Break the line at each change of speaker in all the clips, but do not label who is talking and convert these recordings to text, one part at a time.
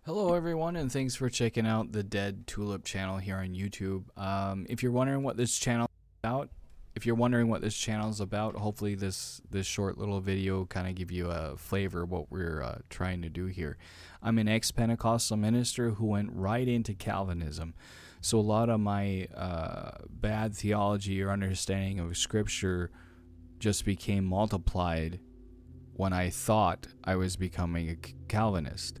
Hello everyone, and thanks for checking out the Dead Tulip channel here on YouTube. If you're wondering what this channel is about, hopefully this short little video kind of give you a flavor of what we're trying to do here. I'm an ex-Pentecostal minister who went right into Calvinism, so a lot of my bad theology or understanding of Scripture just became multiplied when I thought I was becoming a Calvinist.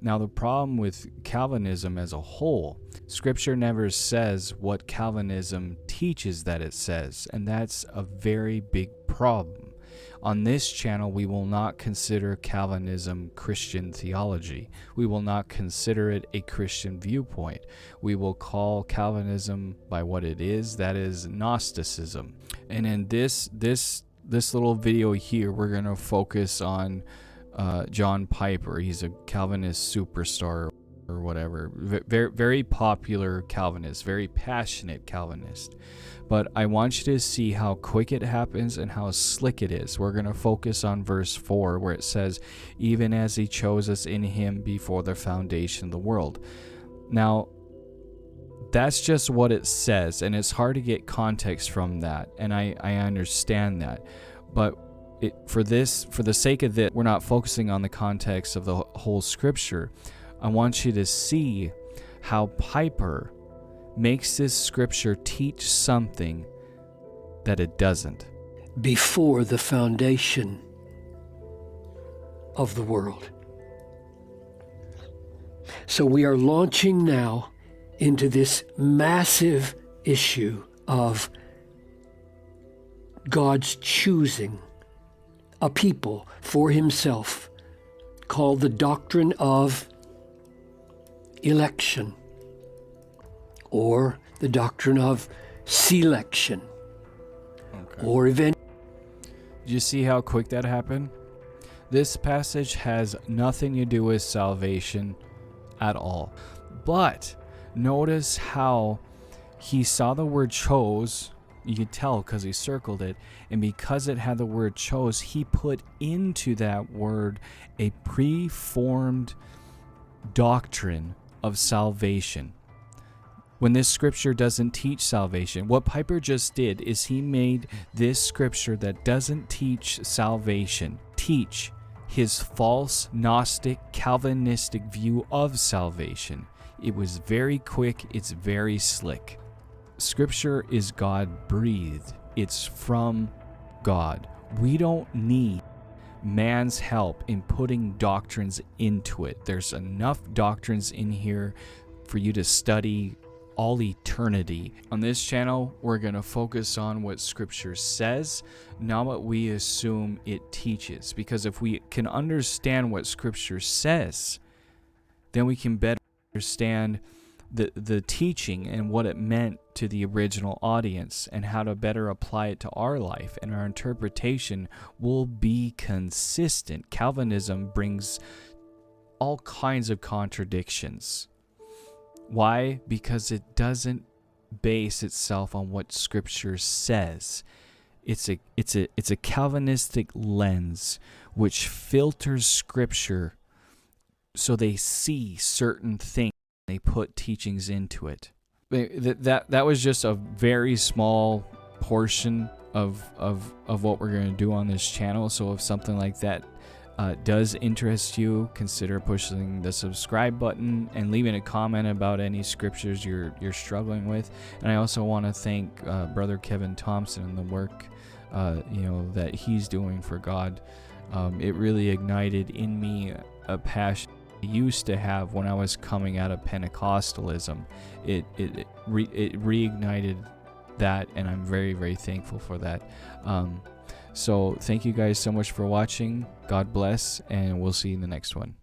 Now, the problem with Calvinism as a whole, Scripture never says what Calvinism teaches that it says, and that's a very big problem. On this channel, we will not consider Calvinism Christian theology. We will not consider it a Christian viewpoint. We will call Calvinism by what it is, that is Gnosticism. And in this little video here, we're going to focus on John Piper. He's a Calvinist superstar or whatever. Very popular Calvinist, very passionate Calvinist. But I want you to see how quick it happens and how slick it is. We're going to focus on verse 4 where it says, even as he chose us in him before the foundation of the world. Now, that's just what it says, and it's hard to get context from that, and I understand that. But for the sake of this, we're not focusing on the context of the whole Scripture. I want you to see how Piper makes this Scripture teach something that it doesn't.
Before the foundation of the world. So we are launching now into this massive issue of God's choosing a people for himself, called the doctrine of election, or the doctrine of selection, or event.
Do you see how quick that happened? This passage has nothing to do with salvation at all. But notice how he saw the word chose. You could tell because he circled it, and because it had the word chose, he put into that word a preformed doctrine of salvation. When this Scripture doesn't teach salvation, what Piper just did is he made this Scripture that doesn't teach salvation teach his false Gnostic Calvinistic view of salvation. It was very quick, it's very slick. Scripture is God-breathed. It's from God. We don't need man's help in putting doctrines into it. There's enough doctrines in here for you to study all eternity. On this channel, we're going to focus on what Scripture says, not what we assume it teaches. Because if we can understand what Scripture says, then we can better understand the teaching and what it meant to the original audience and how to better apply it to our life, and our interpretation will be consistent. Calvinism brings all kinds of contradictions. Why? Because it doesn't base itself on what Scripture says. It's a Calvinistic lens which filters Scripture so they see certain things. They put teachings into it. That was just a very small portion of what we're going to do on this channel. So if something like that does interest you, consider pushing the subscribe button and leaving a comment about any scriptures you're struggling with. And I also want to thank Brother Kevin Thompson and the work that he's doing for God. It really ignited in me a passion I used to have when I was coming out of Pentecostalism. It reignited that, and I'm very, very thankful for that. So thank you guys so much for watching. God bless, and we'll see you in the next one.